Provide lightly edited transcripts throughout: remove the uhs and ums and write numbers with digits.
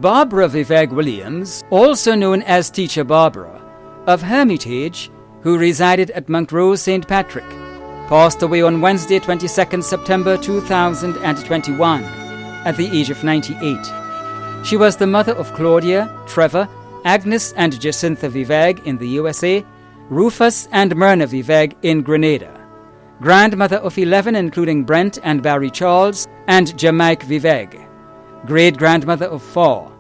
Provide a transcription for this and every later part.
Barbara Vivek Williams, also known as Teacher Barbara, of Hermitage, who resided at Montrose St. Patrick, passed away on Wednesday, 22nd September 2021, at the age of 98. She was the mother of Claudia, Trevor, Agnes and Jacinta Vivek in the USA, Rufus and Myrna Vivek in Grenada, grandmother of 11 including Brent and Barry Charles and Jamaica Vivek, great-grandmother of 4,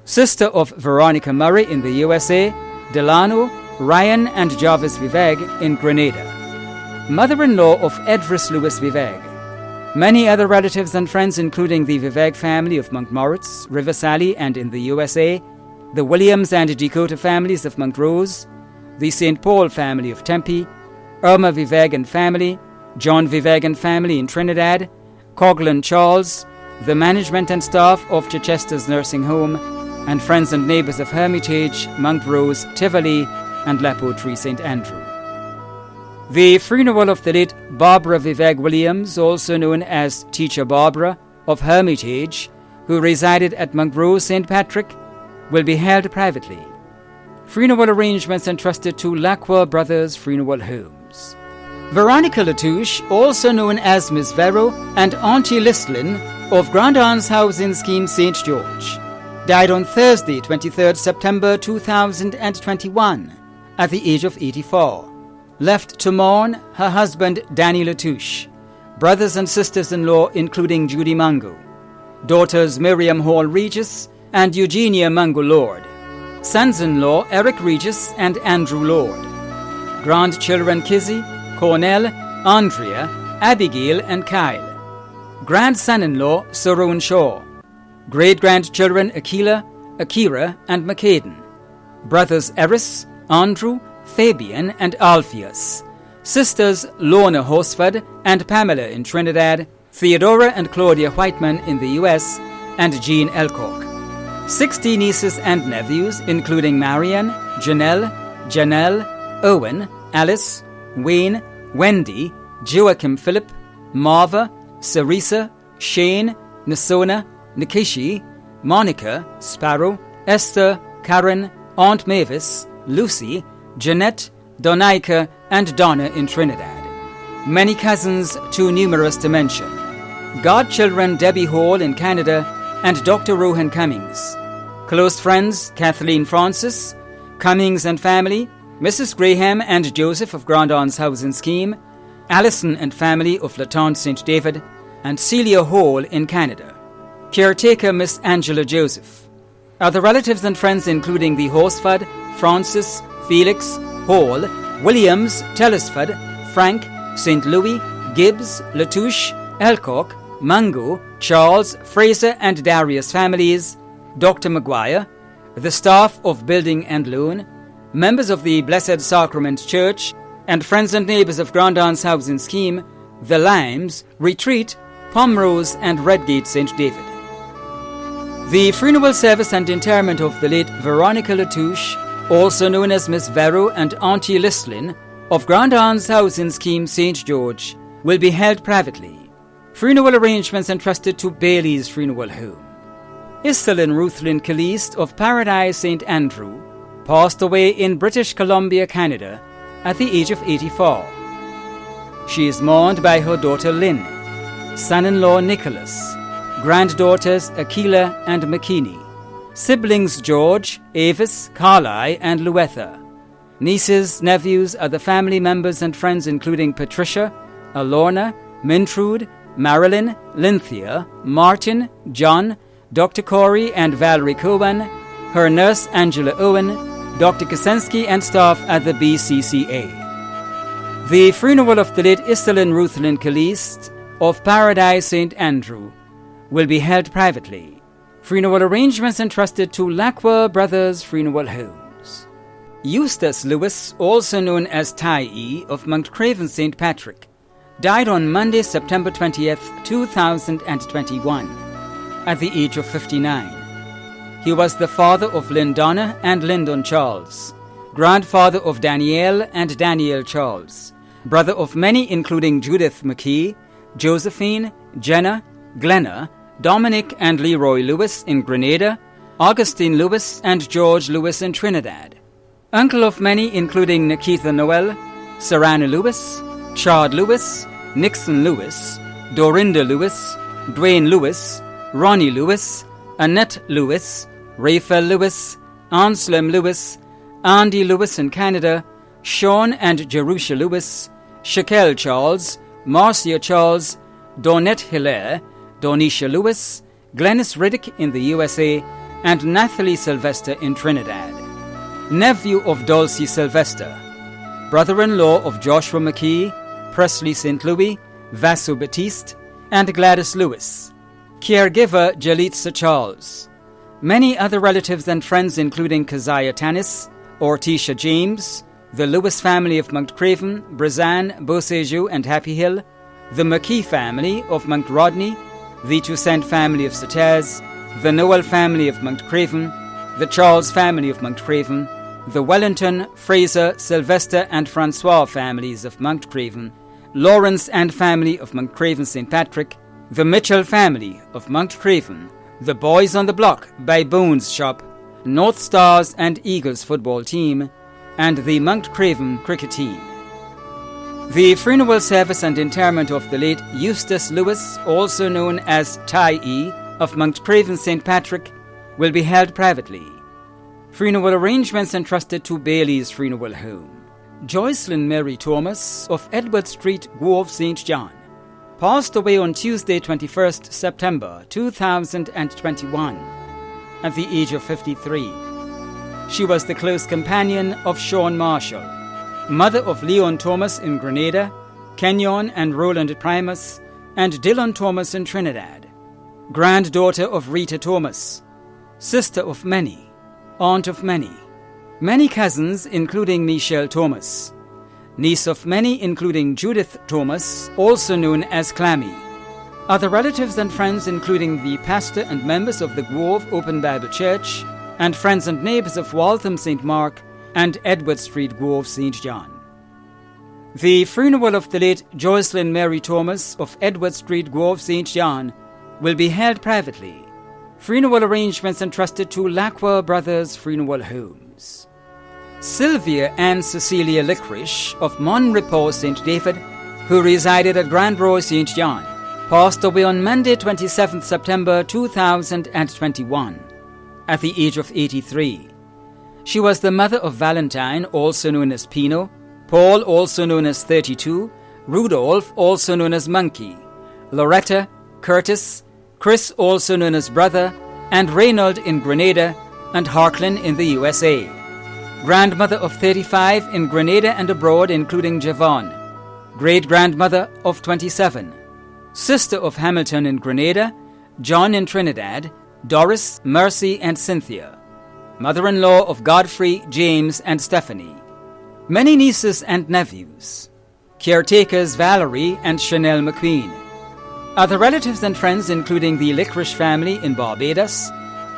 sister of Veronica Murray in the USA, Delano, Ryan and Jarvis Vivek in Grenada, mother-in-law of Edris Lewis Vivek. Many other relatives and friends including the Vivek family of Montmoritz, River Sally and in the USA, the Williams and Dakota families of Montrose, the St. Paul family of Tempe, Irma Vivek and family, John Vivek and family in Trinidad, Coghlan Charles, the management and staff of Chichester's nursing home, and friends and neighbours of Hermitage, Montrose, Tivoli, and Lepotree St. Andrew. The funeral of the late Barbara Vivek Williams, also known as Teacher Barbara, of Hermitage, who resided at Montrose St. Patrick, will be held privately. Funeral arrangements entrusted to Lacroix Brothers Funeral Homes. Veronica Latouche, also known as Miss Vero and Auntie Listlin of Grand Aunts Housing Scheme St. George, died on Thursday, 23rd September 2021, at the age of 84. Left to mourn her husband Danny Latouche, brothers and sisters-in-law including Judy Mungo, daughters Miriam Hall Regis and Eugenia Mungo Lord, sons-in-law Eric Regis and Andrew Lord, grandchildren Kizzy, Cornell, Andrea, Abigail and Kyle, grandson-in-law Saron Shaw, great-grandchildren Akira and McCaden, brothers Eris, Andrew, Fabian and Alpheus, sisters Lorna Horsford and Pamela in Trinidad, Theodora and Claudia Whiteman in the US, and Jean Elcock. 60 nieces and nephews, including Marian, Janelle, Owen, Alice, Wayne, Wendy, Joachim Philip, Marva, Sarisa, Shane, Nasona, Nikishi, Monica, Sparrow, Esther, Karen, Aunt Mavis, Lucy, Jeanette, Donica, and Donna in Trinidad. Many cousins too numerous to mention. Godchildren Debbie Hall in Canada and Dr. Rohan Cummings. Close friends Kathleen Francis, Cummings and family, Mrs. Graham and Joseph of Grand Aunts Housing Scheme, Allison and family of Latente St. David, and Celia Hall in Canada. Caretaker Miss Angela Joseph. Other relatives and friends including the Horsford, Francis, Felix, Hall, Williams, Telesford, Frank, St. Louis, Gibbs, Latouche, Elcock, Mungo, Charles, Fraser and Darius families, Dr. Maguire, the staff of Building and Loan, members of the Blessed Sacrament Church, and friends and neighbours of Grand Aunts Housing Scheme, The Limes, Retreat, Pomrose and Redgate St. David. The funeral service and interment of the late Veronica Latouche, also known as Miss Vero and Auntie Listlin, of Grand Aunts Housing Scheme St. George, will be held privately. Funeral arrangements entrusted to Bailey's Funeral Home. Iselin Ruthlin Caliste of Paradise St. Andrew passed away in British Columbia, Canada, at the age of 84. She is mourned by her daughter Lynn, son-in-law Nicholas, granddaughters Aquila and McKinney, siblings George, Avis, Carly, and Luetha, nieces, nephews, other family members and friends including Patricia, Alorna, Mintrude, Marilyn, Lynthia, Martin, John, Dr. Corey and Valerie Cohen, her nurse Angela Owen, Dr. Kosensky and staff at the BCCA. The funeral of the late Iselin Ruthlin Caliste of Paradise St. Andrew will be held privately. Funeral arrangements entrusted to Lacroix Brothers Funeral Homes. Eustace Lewis, also known as Tai E of Mount Craven St. Patrick, died on Monday, September 20th, 2021, at the age of 59. He was the father of Lindonna and Lyndon Charles, grandfather of Danielle and Danielle Charles, brother of many including Judith McKee, Josephine, Jenna, Glenna, Dominic and Leroy Lewis in Grenada, Augustine Lewis and George Lewis in Trinidad. Uncle of many including Nikita Noel, Serrano Lewis, Chard Lewis, Nixon Lewis, Dorinda Lewis, Dwayne Lewis, Ronnie Lewis, Annette Lewis, Raphael Lewis, Anselm Lewis, Andy Lewis in Canada, Sean and Jerusha Lewis, Shaquelle Charles, Marcia Charles, Donette Hilaire, Donisha Lewis, Glennis Riddick in the USA, and Nathalie Sylvester in Trinidad. Nephew of Dulcie Sylvester. Brother-in-law of Joshua McKee, Presley St. Louis, Vasu Batiste, and Gladys Lewis. Caregiver Jalitza Charles. Many other relatives and friends including Keziah Tanis, Ortisha James, the Lewis family of Mount Craven, Brazan, Beausejour, and Happy Hill, the McKee family of Mount Rodney, the Toussaint family of Satez, the Noel family of Mount Craven, the Charles family of Mount Craven, the Wellington, Fraser, Sylvester, and Francois families of Mount Craven, Lawrence and family of Mount Craven St. Patrick, the Mitchell family of Mount Craven, the Boys on the Block by Bones Shop, North Stars and Eagles football team, and the Mount Craven cricket team. The funeral service and interment of the late Eustace Lewis, also known as Ty-E, of Mount Craven St. Patrick, will be held privately. Funeral arrangements entrusted to Bailey's Funeral Home. Joycelyn Mary Thomas of Edward Street, Grove, St. John, passed away on Tuesday, 21st September 2021, at the age of 53. She was the close companion of Sean Marshall, mother of Leon Thomas in Grenada, Kenyon and Roland Primus, and Dylan Thomas in Trinidad, granddaughter of Rita Thomas, sister of many, aunt of many, many cousins including Michelle Thomas, niece of many including Judith Thomas, also known as Clammy, other relatives and friends including the pastor and members of the Grove Open Bible Church, and friends and neighbors of Waltham St. Mark and Edward Street, Grove, St. John. The funeral of the late Joycelyn Mary Thomas of Edward Street, Grove, St. John will be held privately. Funeral arrangements entrusted to Lacqua Brothers Funeral Homes. Sylvia and Cecilia Licorice of Mon Repos St. David, who resided at Grand Roy St. John, passed away on Monday 27 September 2021 at the age of 83. She was the mother of Valentine, also known as Pino, Paul, also known as 32, Rudolph, also known as Monkey, Loretta, Curtis, Chris, also known as Brother, and Reynold in Grenada, and Harklin in the USA. Grandmother of 35 in Grenada and abroad, including Javon. Great-grandmother of 27. Sister of Hamilton in Grenada, John in Trinidad, Doris, Mercy, and Cynthia. Mother-in-law of Godfrey, James, and Stephanie. Many nieces and nephews. Caretakers Valerie and Chanel McQueen. Other relatives and friends including the Licorice family in Barbados,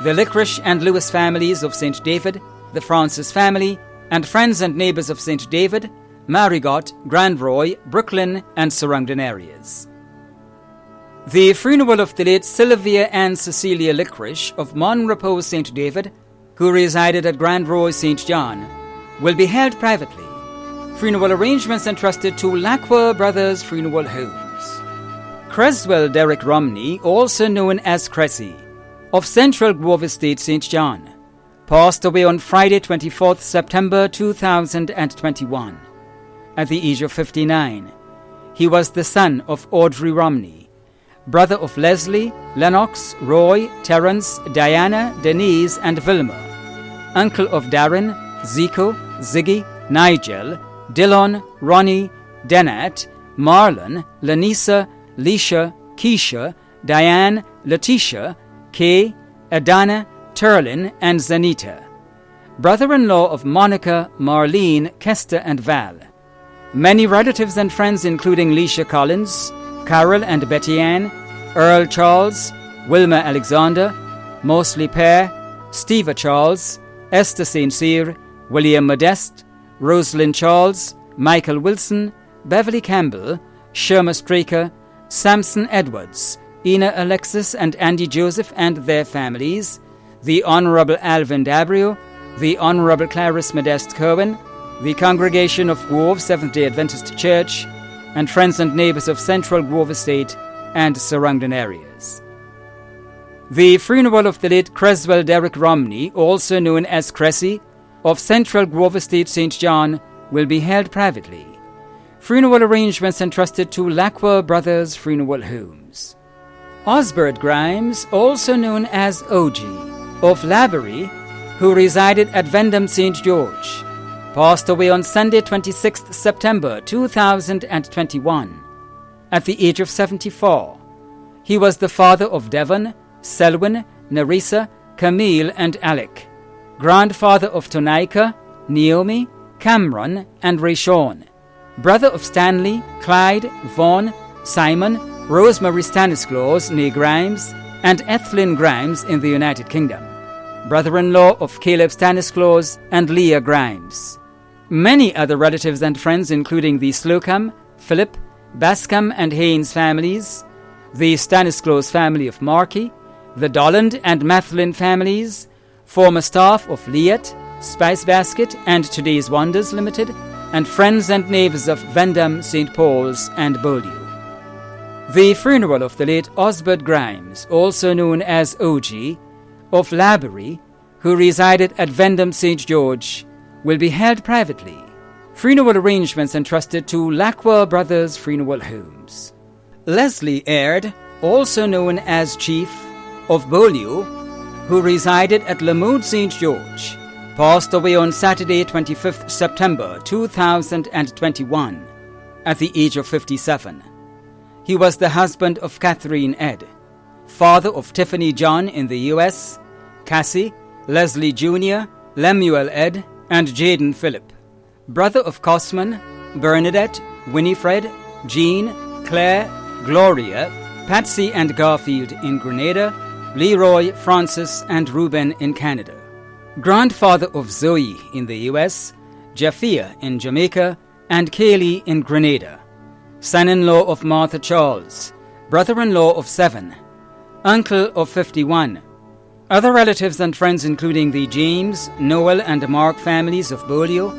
the Licorice and Lewis families of St. David, the Francis family, and friends and neighbors of St. David, Marigot, Grand Roy, Brooklyn, and surrounding areas. The funeral of the late Sylvia and Cecilia Licorice of Mon Repos St. David, who resided at Grand Roy St. John, will be held privately. Funeral arrangements entrusted to Lacqua Brothers Funeral Homes. Creswell Derek Romney, also known as Cressy, of Central Grove Estate, St. John, passed away on Friday 24th September 2021 at the age of 59. He was the son of Audrey Romney, brother of Leslie, Lennox, Roy, Terence, Diana, Denise, and Vilma, uncle of Darren, Zico, Ziggy, Nigel, Dillon, Ronnie, Denat, Marlon, Lanisa, Leisha, Keisha, Diane, Letitia, Kay, Adana, Turlin, and Zanita. Brother-in-law of Monica, Marlene, Kester, and Val. Many relatives and friends including Leisha Collins, Carol and Betty Ann, Earl Charles, Wilma Alexander, Mosley Pear, Steva Charles, Esther St. Cyr, William Modeste, Rosalind Charles, Michael Wilson, Beverly Campbell, Sherma Straker, Samson Edwards, Ina Alexis and Andy Joseph and their families, the Honorable Alvin Dabrio, the Honorable Clarice Modeste Cohen, the congregation of Grove Seventh-day Adventist Church, and friends and neighbors of Central Grove Estate and surrounding areas. The funeral of the late Creswell Derrick Romney, also known as Cressy, of Central Grove Estate, St. John, will be held privately. Funeral arrangements entrusted to Lackwell Brothers Funeral Homes. Osbert Grimes, also known as OG, of Laborie, who resided at Vendham St. George, passed away on Sunday 26 September 2021 at the age of 74. He was the father of Devon, Selwyn, Nerissa, Camille, and Alec, grandfather of Tonika, Naomi, Cameron, and Rayshawn, brother of Stanley, Clyde, Vaughn, Simon, Rosemary Stanislaus, née Grimes, and Ethelyn Grimes in the United Kingdom, brother-in-law of Caleb Stanislaus and Leah Grimes. Many other relatives and friends, including the Slocum, Philip, Bascom, and Haynes families, the Stanislaus family of Markey, the Dolland and Mathlin families, former staff of Liat, Spice Basket, and Today's Wonders Limited, and friends and neighbors of Vendham, St. Paul's, and Beaulieu. The funeral of the late Osbert Grimes, also known as OG, of Laborie, who resided at Vendham St. George, will be held privately. Funeral arrangements entrusted to Lackwell Brothers Funeral Homes. Leslie Aird, also known as Chief, of Beaulieu, who resided at Lamode St. George, passed away on Saturday 25th September 2021 at the age of 57. He was the husband of Catherine Ed, father of Tiffany John in the U.S., Cassie, Leslie Jr., Lemuel Ed, and Jaden Phillip, brother of Cosman, Bernadette, Winifred, Jean, Claire, Gloria, Patsy and Garfield in Grenada, Leroy, Francis, and Reuben in Canada, grandfather of Zoe in the U.S., Japhia in Jamaica, and Kaylee in Grenada, son-in-law of Martha Charles, brother-in-law of 7, uncle of 51. Other relatives and friends including the James, Noel, and Mark families of Beaulieu,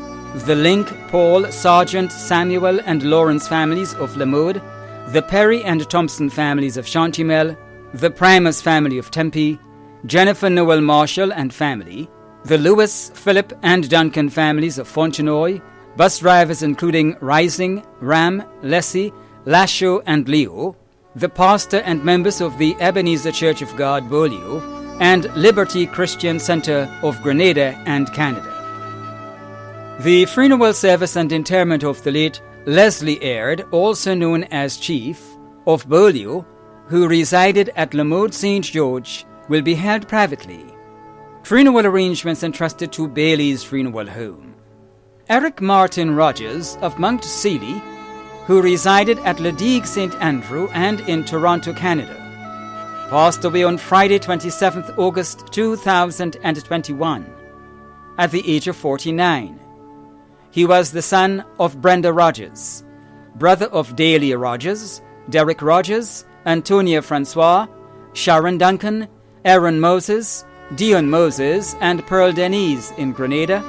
the Link, Paul, Sargent, Samuel, and Lawrence families of Lamode, the Perry and Thompson families of Chantymel, the Primus family of Tempe, Jennifer Noel Marshall and family, the Lewis, Philip, and Duncan families of Fontenoy, bus drivers including Rising, Ram, Leslie, Lasho, and Leo, the pastor and members of the Ebenezer Church of God, Beaulieu, and Liberty Christian Center of Grenada and Canada. The funeral service and interment of the late Leslie Aird, also known as Chief, of Beaulieu, who resided at Lamode St. George, will be held privately. Funeral arrangements entrusted to Bailey's Funeral Home. Eric Martin Rogers of Mount Seeley, who resided at Ladigue St. Andrew and in Toronto, Canada, passed away on Friday 27th August 2021 at the age of 49. He was the son of Brenda Rogers, brother of Dahlia Rogers, Derek Rogers, Antonia Francois, Sharon Duncan, Aaron Moses, Dion Moses, and Pearl Denise in Grenada,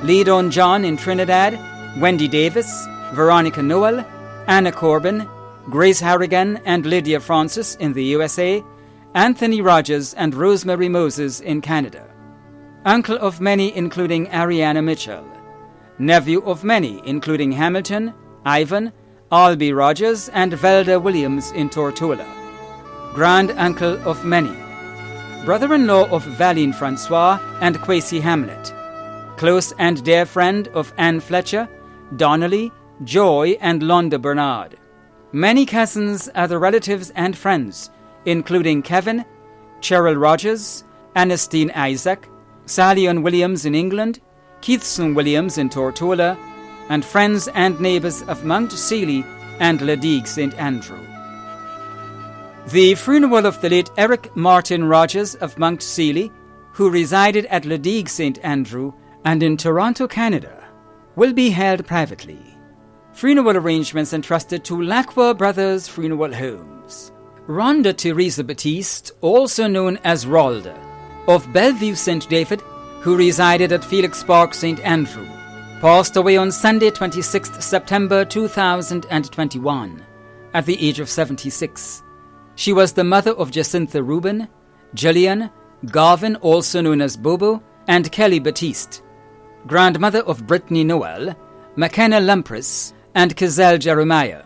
Leadon John in Trinidad, Wendy Davis, Veronica Noel, Anna Corbin, Grace Harrigan, and Lydia Francis in the USA, Anthony Rogers and Rosemary Moses in Canada, uncle of many including Ariana Mitchell, nephew of many including Hamilton, Ivan, Albie Rogers, and Velda Williams in Tortola, grand-uncle of many, brother-in-law of Valine Francois and Kwesi Hamlet, close and dear friend of Anne Fletcher, Donnelly, Joy, and Londa Bernard. Many cousins, other relatives, and friends, including Kevin, Cheryl Rogers, Ernestine Isaac, Sallyon Williams in England, Keithson Williams in Tortola, and friends and neighbors of Mount Seeley and Ladigue St. Andrew. The funeral of the late Eric Martin Rogers of Mount Seeley, who resided at Ladigue St. Andrew and in Toronto, Canada, will be held privately. Funeral arrangements entrusted to Lackwell Brothers Funeral Homes. Rhonda Teresa Batiste, also known as Rolda, of Bellevue St. David, who resided at Felix Park, St. Andrew, passed away on Sunday, 26th September 2021, at the age of 76. She was the mother of Jacintha Rubin, Gillian, Garvin, also known as Bobo, and Kelly Batiste, grandmother of Brittany Noel, McKenna Lumpris, and Kazelle Jeremiah,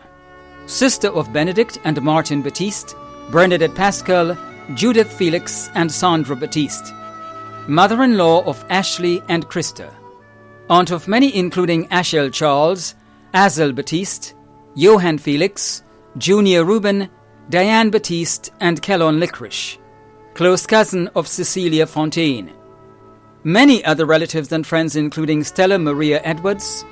sister of Benedict and Martin Batiste, Bernadette Pascal, Judith Felix, and Sandra Batiste, mother-in-law of Ashley and Krista, aunt of many including Ashel Charles, Azel Batiste, Johann Felix, Junior Rubin, Diane Batiste, and Kellon Licorice, close cousin of Cecilia Fontaine. Many other relatives and friends including Stella Maria Edwards,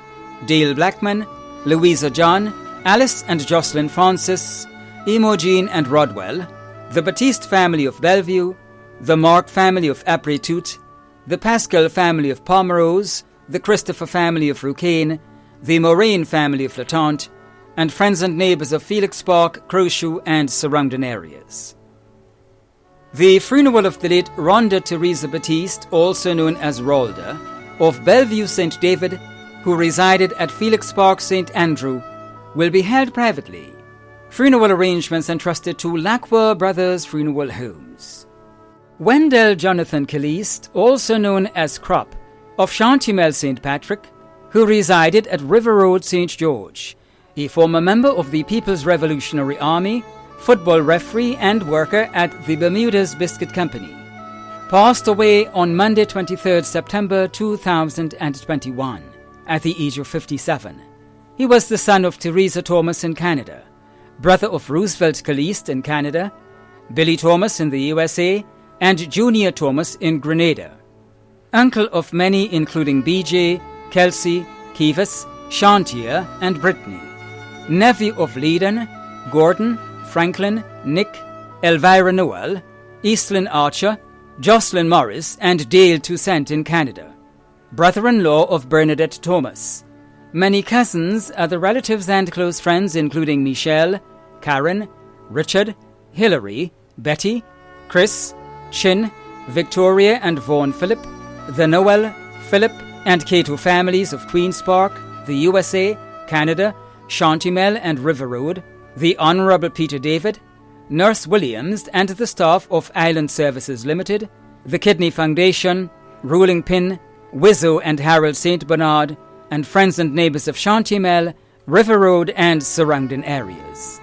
Dale Blackman, Louisa John, Alice and Jocelyn Francis, Imogen and Rodwell, the Batiste family of Bellevue, the Mark family of Apretut, the Pascal family of Pomerose, the Christopher family of Roucaine, the Moraine family of Latente, and friends and neighbours of Felix Park, Crowshoe, and surrounding areas. The funeral of the late Rhonda Teresa Batiste, also known as Ralda, of Bellevue St. David, who resided at Felix Park, St. Andrew, will be held privately. Funeral arrangements entrusted to Lacroix Brothers Funeral Homes. Wendell Jonathan Caliste, also known as Crop, of Chantymel St. Patrick, who resided at River Road, St. George, a former member of the People's Revolutionary Army, football referee and worker at the Bermuda's Biscuit Company, passed away on Monday 23 September 2021 at the age of 57. He was the son of Teresa Thomas in Canada, brother of Roosevelt Caliste in Canada, Billy Thomas in the USA, and Junior Thomas in Grenada, uncle of many including BJ, Kelsey, Kivas, Chantier, and Brittany, nephew of Leiden, Gordon, Franklin, Nick, Elvira Noel, Eastlyn Archer, Jocelyn Morris, and Dale Toussaint in Canada, brother-in-law of Bernadette Thomas. Many cousins, other relatives and close friends including Michelle, Karen, Richard, Hillary, Betty, Chris, Chin, Victoria and Vaughan Phillip, the Noel, Philip, and Cato families of Queen's Park, the USA, Canada, Chantymel and River Road, the Honourable Peter David, Nurse Williams and the staff of Island Services Limited, the Kidney Foundation, Ruling Pin, Wizzo and Harold St. Bernard, and friends and neighbours of Chantymel, River Road and surrounding areas.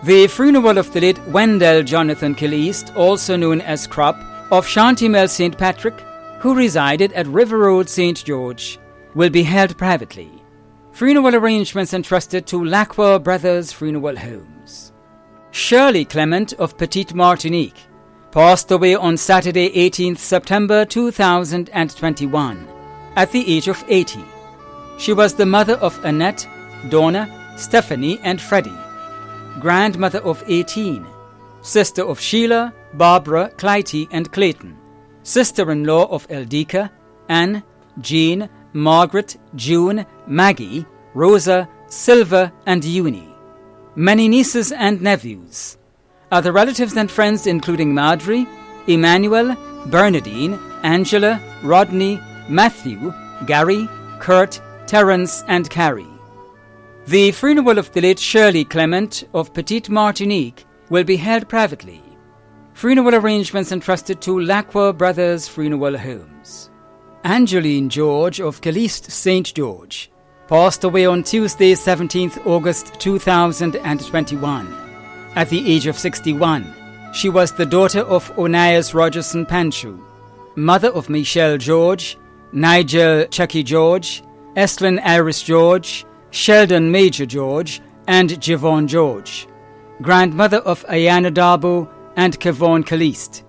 The funeral of the late Wendell Jonathan Caliste, also known as Crop, of Chantymel St. Patrick, who resided at River Road, St. George, will be held privately. Funeral arrangements entrusted to Lacroix Brothers Funeral Homes. Shirley Clement of Petite Martinique passed away on Saturday 18th September 2021 at the age of 80. She was the mother of Annette, Donna, Stephanie and Freddie, grandmother of 18, sister of Sheila, Barbara, Clytie and Clayton, sister-in-law of Eldika, Anne, Jean, Margaret, June, Maggie, Rosa, Silva, and Uni. Many nieces and nephews. Other relatives and friends including Marjorie, Emmanuel, Bernadine, Angela, Rodney, Matthew, Gary, Kurt, Terence, and Carrie. The funeral of the late Shirley Clement of Petite Martinique will be held privately. Funeral arrangements entrusted to Lacroix Brothers Funeral Homes. Angeline George of Caliste St. George passed away on Tuesday 17th August 2021 at the age of 61. She was the daughter of Onias Rogerson Panchu, mother of Michelle George, Nigel Chucky George, Estlin Iris George, Sheldon Major George, and Javon George, grandmother of Ayana Darbo and Kevon Caliste,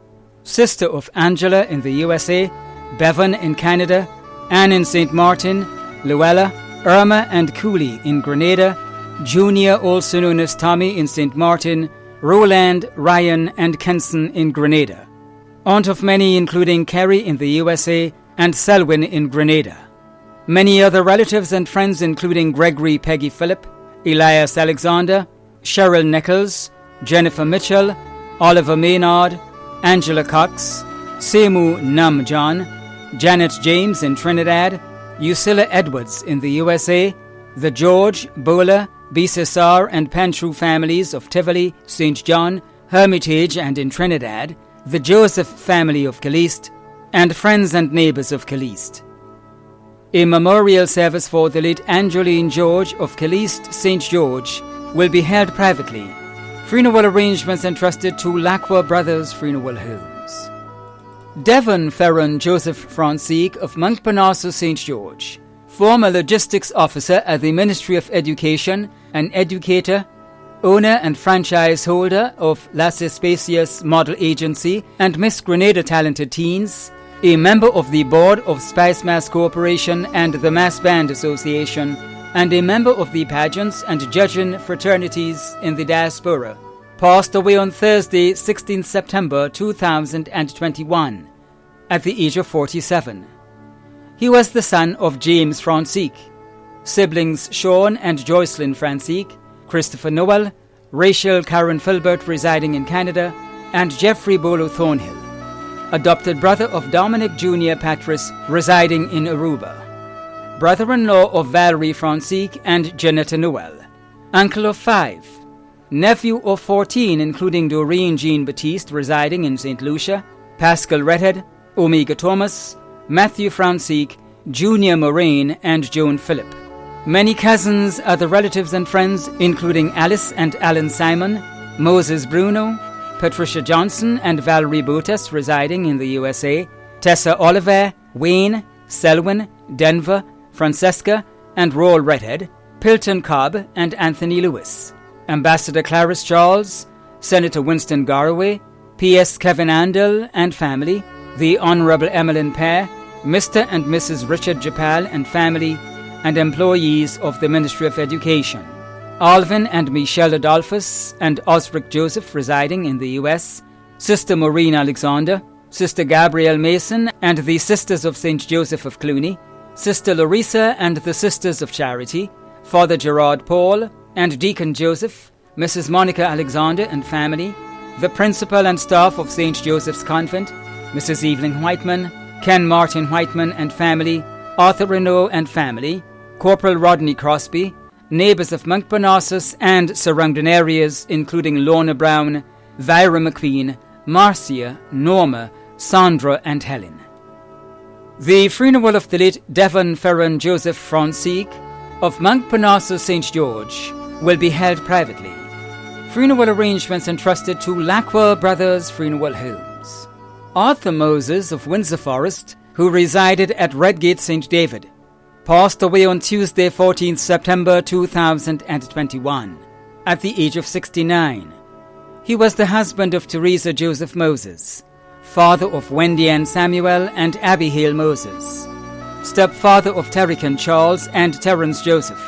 sister of Angela in the USA, Bevan in Canada, Anne in St. Martin, Luella, Irma and Cooley in Grenada, Junior also known as Tommy in St. Martin, Roland, Ryan and Kenson in Grenada, aunt of many including Kerry in the USA and Selwyn in Grenada. Many other relatives and friends including Gregory Peggy Phillip, Elias Alexander, Cheryl Nichols, Jennifer Mitchell, Oliver Maynard, Angela Cox, Semu Nam John, Janet James in Trinidad, Usilla Edwards in the USA, the George, Bola, Bisesar and Panchru families of Tivoli, St. John, Hermitage and in Trinidad, the Joseph family of Caliste, and friends and neighbours of Caliste. A memorial service for the late Angeline George of Caliste, St. George, will be held privately. Funeral arrangements entrusted to Lacqua Brothers Funeral Homes. Devon Ferron Joseph Francisque of Monkpanossu, St. George, former logistics officer at the Ministry of Education, an educator, owner and franchise holder of Lasse Spacius Model Agency and Miss Grenada Talented Teens, a member of the board of Spice Mass Corporation and the Mass Band Association, and a member of the pageants and judging fraternities in the diaspora, passed away on Thursday, 16 September 2021, at the age of 47. He was the son of James Francisque, siblings Sean and Joycelyn Francisque, Christopher Noel, Rachel Karen Filbert residing in Canada, and Jeffrey Bolo Thornhill, adopted brother of Dominic Jr. Patris residing in Aruba, brother-in-law of Valerie Francisque and Janetta Noel, uncle of 5, nephew of 14 including Doreen Jean Baptiste residing in St. Lucia, Pascal Redhead, Omega Thomas, Matthew Francisque, Junior Moraine, and Joan Phillip. Many cousins, other relatives and friends, including Alice and Alan Simon, Moses Bruno, Patricia Johnson and Valerie Botas residing in the USA, Tessa Oliver, Wayne, Selwyn, Denver, Francesca, and Royal Redhead, Pilton Cobb and Anthony Lewis, Ambassador Clarice Charles, Senator Winston Garraway, P.S. Kevin Andel and family, the Honorable Emmeline Pear, Mr. and Mrs. Richard Japal and family, and employees of the Ministry of Education. Alvin and Michelle Adolphus and Osric Joseph residing in the U.S., Sister Maureen Alexander, Sister Gabrielle Mason and the Sisters of St. Joseph of Cluny, Sister Larissa and the Sisters of Charity, Father Gerard Paul and Deacon Joseph, Mrs. Monica Alexander and family, the Principal and staff of St. Joseph's Convent, Mrs. Evelyn Whiteman, Ken Martin Whiteman and family, Arthur Renault and family, Corporal Rodney Crosby, neighbours of Monkpanossus and surrounding areas including Lorna Brown, Vyra McQueen, Marcia, Norma, Sandra and Helen. The funeral of the late Devon Ferron Joseph Francisque of Monkpanossus St. George will be held privately. Funeral arrangements entrusted to Lacqua Brothers Funeral Homes. Arthur Moses of Windsor Forest, who resided at Redgate St. David, passed away on Tuesday, 14 September 2021, at the age of 69. He was the husband of Teresa Joseph Moses, father of Wendy Ann Samuel and Abigail Moses, stepfather of Terrican Charles and Terence Joseph,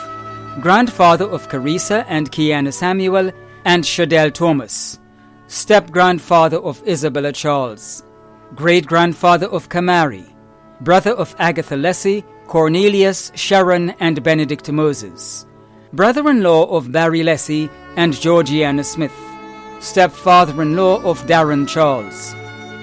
grandfather of Carissa and Kiana Samuel and Shadell Thomas, step-grandfather of Isabella Charles, great-grandfather of Kamari, brother of Agatha Leslie, Cornelius, Sharon, and Benedict Moses, brother-in-law of Barry Leslie and Georgiana Smith, stepfather-in-law of Darren Charles,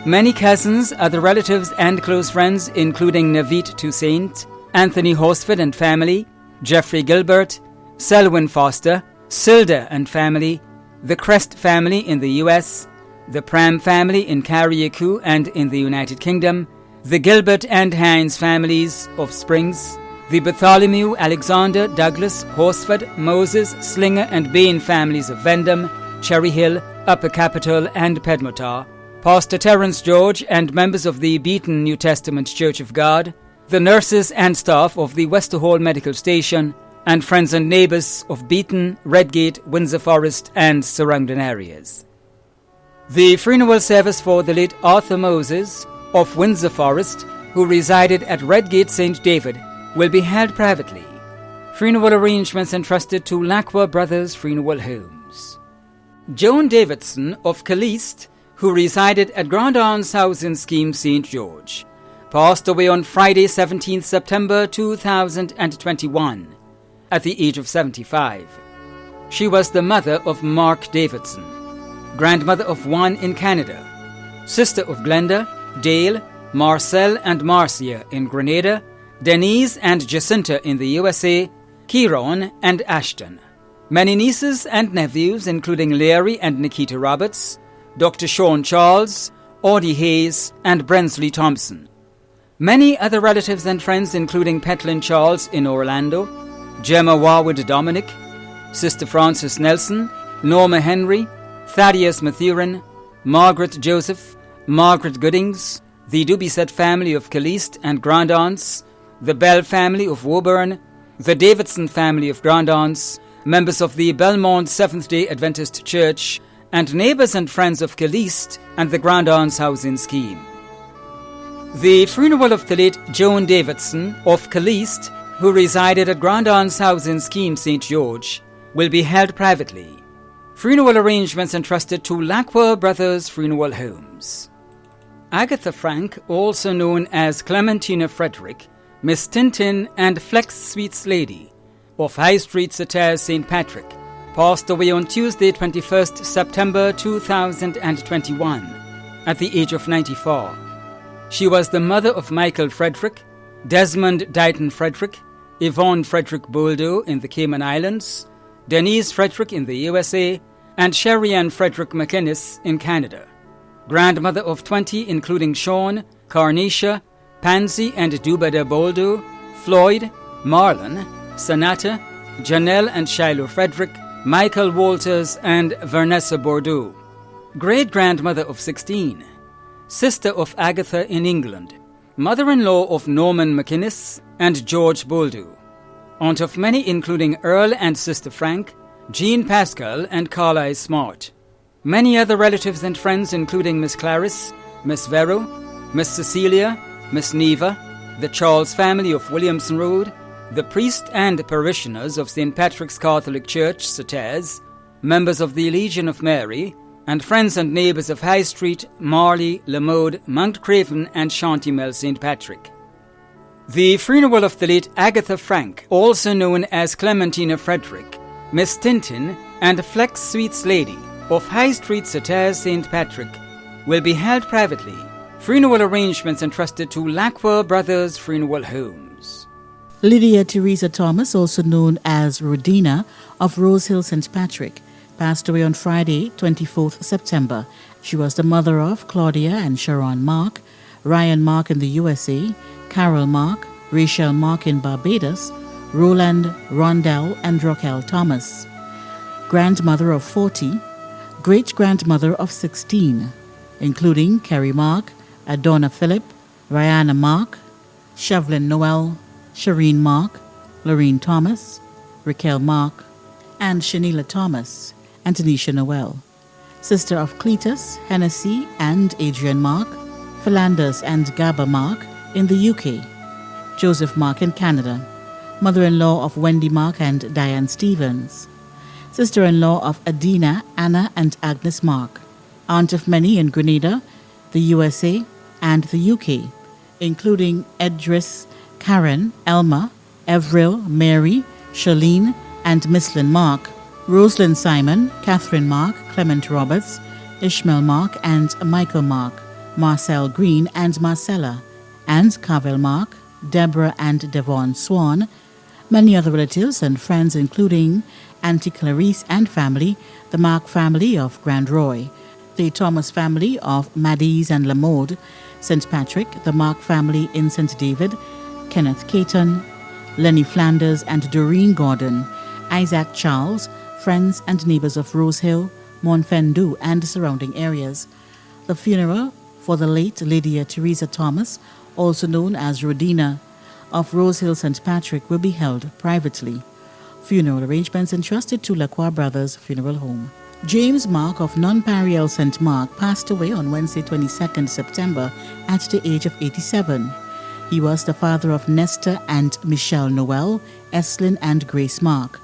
many cousins, other relatives, and close friends, including Navit Toussaint, Anthony Horsford and family, Jeffrey Gilbert, Selwyn Foster, Silda and family, the Crest family in the U.S., the Pram family in Carriacou and in the United Kingdom, the Gilbert and Hines families of Springs, the Bartholomew, Alexander, Douglas, Horsford, Moses, Slinger and Bain families of Vendham, Cherry Hill, Upper Capitol and Pedmotar, Pastor Terence George and members of the Beaton New Testament Church of God, the nurses and staff of the Westerhall Medical Station, and friends and neighbours of Beaton, Redgate, Windsor Forest and surrounding areas. The funeral service for the late Arthur Moses of Windsor Forest, who resided at Redgate St. David, will be held privately. Funeral arrangements entrusted to Lacqua Brothers Funeral Homes. Joan Davidson of Caliste, who resided at Grand Anne's House in Scheme St. George, passed away on Friday 17 September 2021 at the age of 75. She was the mother of Mark Davidson, grandmother of one in Canada, sister of Glenda, Dale, Marcel and Marcia in Grenada, Denise and Jacinta in the USA, Kieron and Ashton. Many nieces and nephews, including Larry and Nikita Roberts, Dr. Sean Charles, Audie Hayes, and Brensley Thompson. Many other relatives and friends, including Petlin Charles in Orlando, Gemma Warwood Dominic, Sister Frances Nelson, Norma Henry, Thaddeus Mathurin, Margaret Joseph, Margaret Goodings, the Dubiset family of Caliste and Grandaunts, the Bell family of Woburn, the Davidson family of Grandaunts, members of the Belmont Seventh-day Adventist Church, and neighbors and friends of Caliste and the Grandaunts housing scheme. The funeral of the late Joan Davidson of Caliste, who resided at Grandaunts housing scheme St. George, will be held privately. Funeral arrangements entrusted to Lacroix Brothers Funeral Homes. Agatha Frank, also known as Clementina Frederick, Miss Tintin and Flex Sweets Lady of High Street, Satire, St. Patrick, passed away on Tuesday, 21st September 2021, at the age of 94. She was the mother of Michael Frederick, Desmond Dighton Frederick, Yvonne Frederick Boldo in the Cayman Islands, Denise Frederick in the USA, and Sherry-Ann Frederick McInnes in Canada. Grandmother of 20, including Sean, Carnisha, Pansy and Dubada Boldo, Floyd, Marlon, Sanata, Janelle and Shiloh Frederick, Michael Walters, and Vanessa Bordeaux. Great-grandmother of 16, sister of Agatha in England, mother-in-law of Norman McInnes and George Boldo, aunt of many including Earl and Sister Frank, Jean Pascal and Carlisle Smart. Many other relatives and friends including Miss Clarice, Miss Vero, Miss Cecilia, Miss Neva, the Charles family of Williamson Road, the priest and parishioners of St. Patrick's Catholic Church, Satires, members of the Legion of Mary, and friends and neighbours of High Street, Marley, Lamode, Mount Craven and Shantymel St. Patrick. The funeral of the late Agatha Frank, also known as Clementina Frederick, Miss Tintin and Flex Sweets Lady of High Street, Satires, St. Patrick, will be held privately. Funeral arrangements entrusted to Lacroix Brothers Funeral Homes. Lydia Teresa Thomas, also known as Rodina of Rose Hill, St. Patrick, passed away on Friday, 24th September. She was the mother of Claudia and Sharon Mark, Ryan Mark in the USA, Carol Mark, Rachel Mark in Barbados, Roland, Rondell, and Raquel Thomas. Grandmother of 40, great-grandmother of 16, including Carrie Mark, Adonna Phillip, Rihanna Mark, Shevlin Noel, Shireen Mark, Lorraine Thomas, Raquel Mark, and Shanila Thomas, and Tanisha Noel. Sister of Cletus, Hennessy, and Adrian Mark, Philanders and Gabba Mark in the UK, Joseph Mark in Canada, mother-in-law of Wendy Mark and Diane Stevens, sister-in-law of Adina, Anna, and Agnes Mark, aunt of many in Grenada, the USA, and the UK, including Edris, Karen, Elma, Evril, Mary, Charlene, and Misslyn Mark, Rosalind Simon, Catherine Mark, Clement Roberts, Ishmael Mark, and Michael Mark, Marcel Green and Marcella, and Carvel Mark, Deborah and Devon Swan, many other relatives and friends including Auntie Clarice and family, the Mark family of Grand Roy, the Thomas family of Maddies and Lamode, St. Patrick, the Mark family in St. David, Kenneth Caton, Lenny Flanders and Doreen Gordon, Isaac Charles, friends and neighbors of Rose Hill, Montfendu and surrounding areas. The funeral for the late Lydia Teresa Thomas, also known as Rodina, of Rose Hill St. Patrick, will be held privately. Funeral arrangements entrusted to Lacroix Brothers Funeral Home. James Mark of Nonpareil St. Mark passed away on Wednesday, 22nd September at the age of 87. He was the father of Nestor and Michelle Noel, Eslyn and Grace Mark,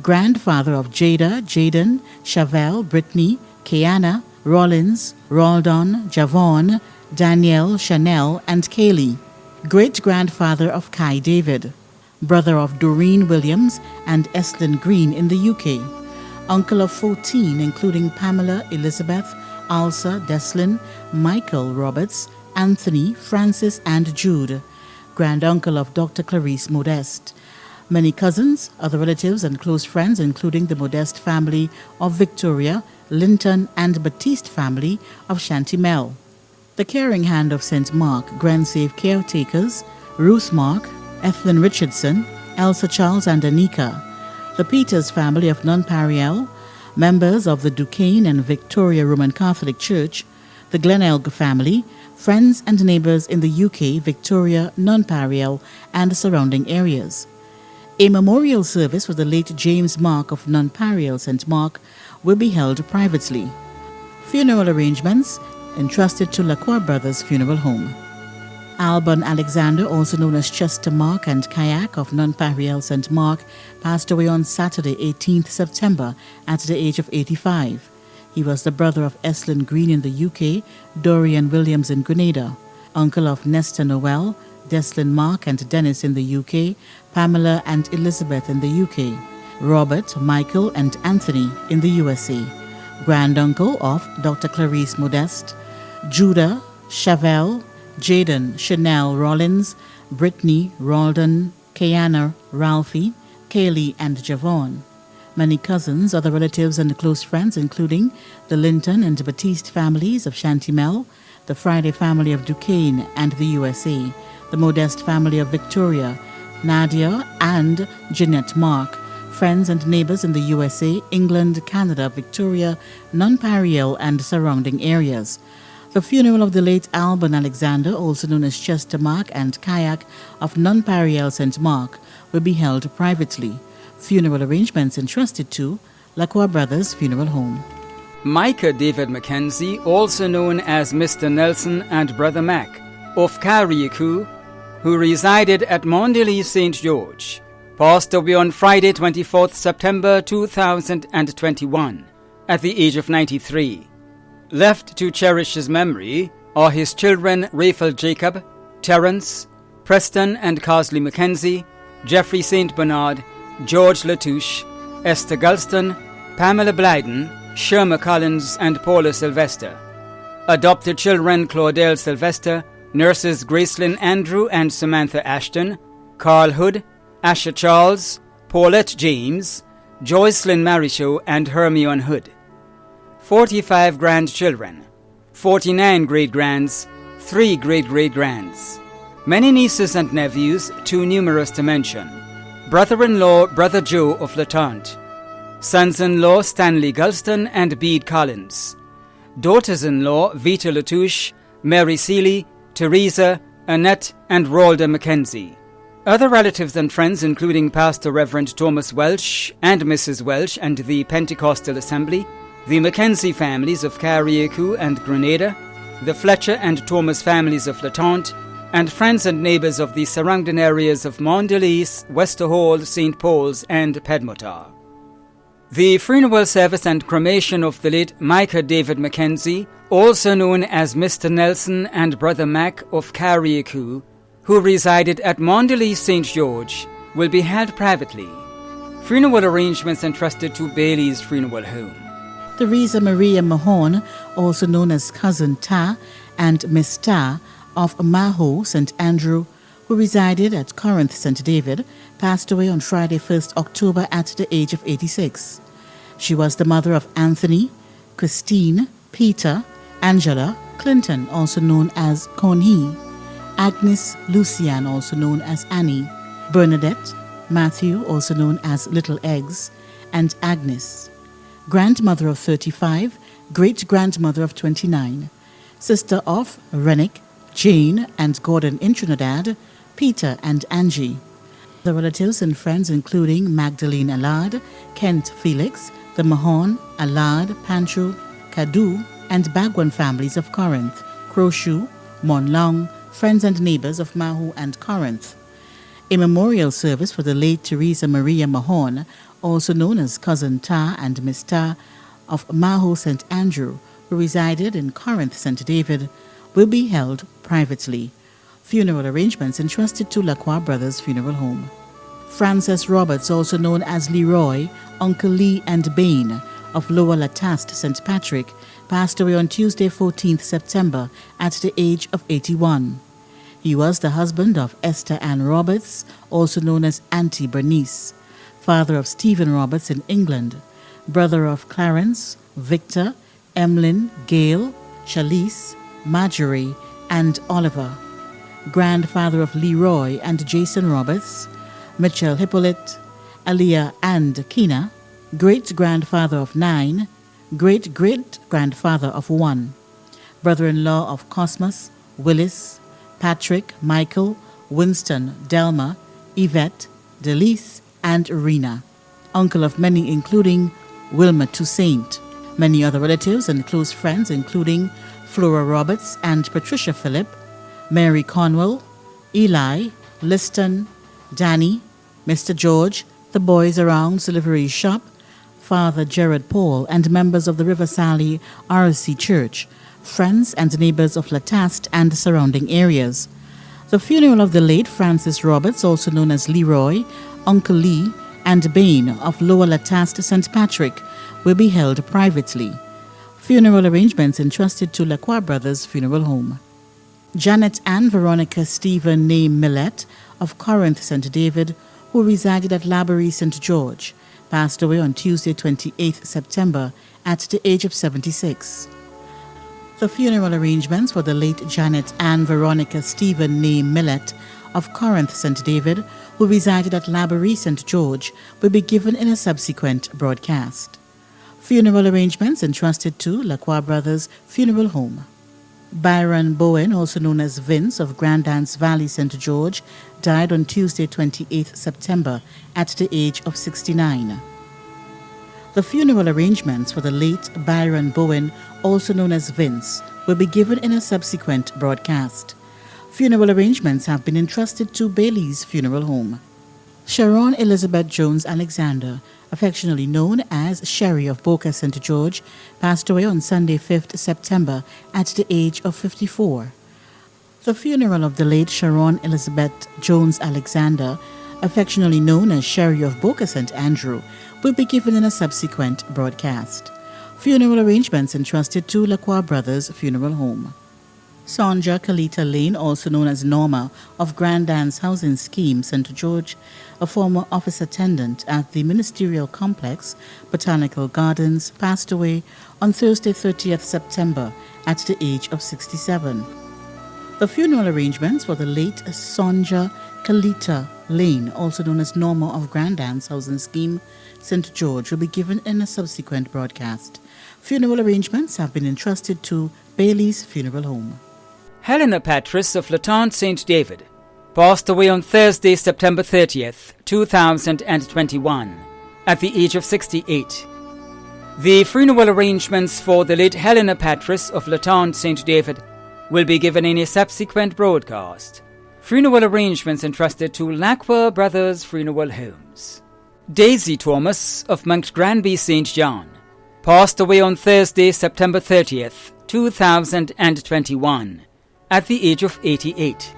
grandfather of Jada, Jaden, Chavelle, Brittany, Kiana, Rollins, Raldon, Javon, Danielle, Chanel, and Kaylee, great-grandfather of Kai David, brother of Doreen Williams and Eslyn Green in the UK, uncle of 14, including Pamela, Elizabeth, Alsa, Deslin, Michael Roberts, Anthony, Francis, and Jude, granduncle of Dr. Clarice Modeste. Many cousins, other relatives, and close friends, including the Modeste family of Victoria, Linton, and Baptiste family of Chantimel. The Caring Hand of St. Mark, Grand Save caretakers, Ruth Mark, Ethelyn Richardson, Elsa Charles, and Anika. The Peters family of Nonpareil, members of the Duquesne and Victoria Roman Catholic Church, the Glenelg family, friends and neighbors in the UK, Victoria, Nonpareil, and surrounding areas. A memorial service for the late James Mark of Nonpareil, St. Mark, will be held privately. Funeral arrangements entrusted to Lacroix Brothers Funeral Home. Alban Alexander, also known as Chester Mark and Kayak of Nonpareil, St. Mark, passed away on Saturday, 18th September, at the age of 85. He was the brother of Eslyn Green in the UK, Dorian Williams in Grenada, uncle of Nestor Noel, Deslin Mark and Dennis in the UK, Pamela and Elizabeth in the UK, Robert, Michael, and Anthony in the USA, granduncle of Dr. Clarice Modeste, Judah, Chevelle, Jaden, Chanel Rollins, Brittany, Ralden, Kayana, Ralphie, Kaylee, and Javon. Many cousins, other relatives, and close friends, including the Linton and Baptiste families of Chantimel, the Friday family of Duquesne and the USA, the Modeste family of Victoria, Nadia and Jeanette Mark, friends and neighbors in the USA, England, Canada, Victoria, Nonpareil, and surrounding areas. The funeral of the late Alban Alexander, also known as Chester Mark and Kayak of Nonpareil, St. Mark, will be held privately. Funeral arrangements entrusted to Lacroix Brothers Funeral Home. Micah David Mackenzie, also known as Mr. Nelson and Brother Mac, of Carriacou, who resided at Mondelez St. George, passed away on Friday 24th September 2021 at the age of 93. Left to cherish his memory are his children Raphael Jacob, Terence, Preston and Carsley Mackenzie, Jeffrey St. Bernard, George Latouche, Esther Gulston, Pamela Blyden, Sherma Collins, and Paula Sylvester. Adopted children Claudel Sylvester, nurses Gracelyn Andrew and Samantha Ashton, Carl Hood, Asher Charles, Paulette James, Joycelyn Marichaud, and Hermione Hood. 45 grandchildren, 49 great-grands, 3 great-great-grands. Many nieces and nephews, too numerous to mention. Brother-in-law Brother Joe of Latante. Sons-in-law Stanley Gulston and Bede Collins. Daughters-in-law Vita Latouche, Mary Seeley, Teresa, Annette, and Ralda Mackenzie. Other relatives and friends including Pastor Reverend Thomas Welch and Mrs. Welch and the Pentecostal Assembly, the Mackenzie families of Carriacou and Grenada, the Fletcher and Thomas families of Latante, and friends and neighbours of the surrounding areas of Mondelez, Westerhall, St. Paul's, and Pedmotar. The funeral service and cremation of the late Micah David Mackenzie, also known as Mr. Nelson and Brother Mac of Carriacou, who resided at Mondelez St. George, will be held privately. Funeral arrangements entrusted to Bailey's Funeral Home. Theresa Maria Mahon, also known as Cousin Ta and Miss Ta of Maho, St. Andrew, who resided at Corinth, St. David, passed away on Friday, 1st October at the age of 86. She was the mother of Anthony, Christine, Peter, Angela, Clinton, also known as Conhee, Agnes Lucian, also known as Annie, Bernadette, Matthew, also known as Little Eggs, and Agnes. Grandmother of 35, great-grandmother of 29, sister of Rennick, Jane, and Gordon in Trinidad, Peter and Angie. The relatives and friends including Magdalene Allard, Kent Felix, the Mahon, Allard, Pancho, Cadu, and Bagwan families of Corinth, Crowshoe, Monlong, friends and neighbors of Mahu and Corinth. A memorial service for the late Theresa Maria Mahon, also known as Cousin Ta and Miss Ta of Maho St. Andrew, who resided in Corinth, St. David, will be held privately. Funeral arrangements entrusted to Lacroix Brothers Funeral Home. Frances Roberts, also known as Leroy, Uncle Lee and Bain of Lower Lataste, St. Patrick, passed away on Tuesday, 14th September, at the age of 81. He was the husband of Esther Ann Roberts, also known as Auntie Bernice, father of Stephen Roberts in England, brother of Clarence, Victor, Emlyn, Gail, Chalice, Marjorie, and Oliver, grandfather of Leroy and Jason Roberts, Mitchell Hippolyte, Aliyah and Kina, great-grandfather of 9, great-great-grandfather of 1, brother-in-law of Cosmos, Willis, Patrick, Michael, Winston, Delma, Yvette, Delise, and Rena, uncle of many including Wilma Toussaint, many other relatives and close friends including Flora Roberts and Patricia Phillip, Mary Conwell, Eli, Liston, Danny, Mr. George, the boys around Delivery Shop, Father Gerard Paul, and members of the River Sally RC Church, friends and neighbors of Lataste and surrounding areas. The funeral of the late Francis Roberts, also known as Leroy, Uncle Lee, and Bain of Lower Lataste, St. Patrick, will be held privately. Funeral arrangements entrusted to Lacroix Brothers Funeral Home. Janet Ann Veronica Stephen Ney Millett of Corinth, St. David, who resided at Laborie, St. George, passed away on Tuesday, 28th September, at the age of 76. The funeral arrangements for the late Janet Ann Veronica Stephen Ney Millett of Corinth, St. David, who resided at Laborie, St. George, will be given in a subsequent broadcast. Funeral arrangements entrusted to Lacroix Brothers Funeral Home. Byron Bowen, also known as Vince of Grandance Valley, St. George, died on Tuesday, 28th September, at the age of 69. The funeral arrangements for the late Byron Bowen, also known as Vince, will be given in a subsequent broadcast. Funeral arrangements have been entrusted to Bailey's Funeral Home. Sharon Elizabeth Jones Alexander, affectionately known as Sherry of Boca, St. George, passed away on Sunday, 5th September, at the age of 54. The funeral of the late Sharon Elizabeth Jones Alexander, affectionately known as Sherry of Boca, St. Andrew, will be given in a subsequent broadcast. Funeral arrangements entrusted to Lacroix Brothers Funeral Home. Sonja Kalita Lane, also known as Norma, of Grandance Housing Scheme, St. George, a former office attendant at the Ministerial Complex, Botanical Gardens, passed away on Thursday, 30th September, at the age of 67. The funeral arrangements for the late Sonja Kalita Lane, also known as Norma of Grandance Housing Scheme, St. George, will be given in a subsequent broadcast. Funeral arrangements have been entrusted to Bailey's Funeral Home. Helena Patris of Latente St. David passed away on Thursday, September 30th, 2021, at the age of 68. The funeral arrangements for the late Helena Patris of Latente St. David will be given in a subsequent broadcast. Funeral arrangements entrusted to Lacroix Brothers Funeral Homes. Daisy Thomas of Mount Granby St. John passed away on Thursday, September 30th, 2021, at the age of 88.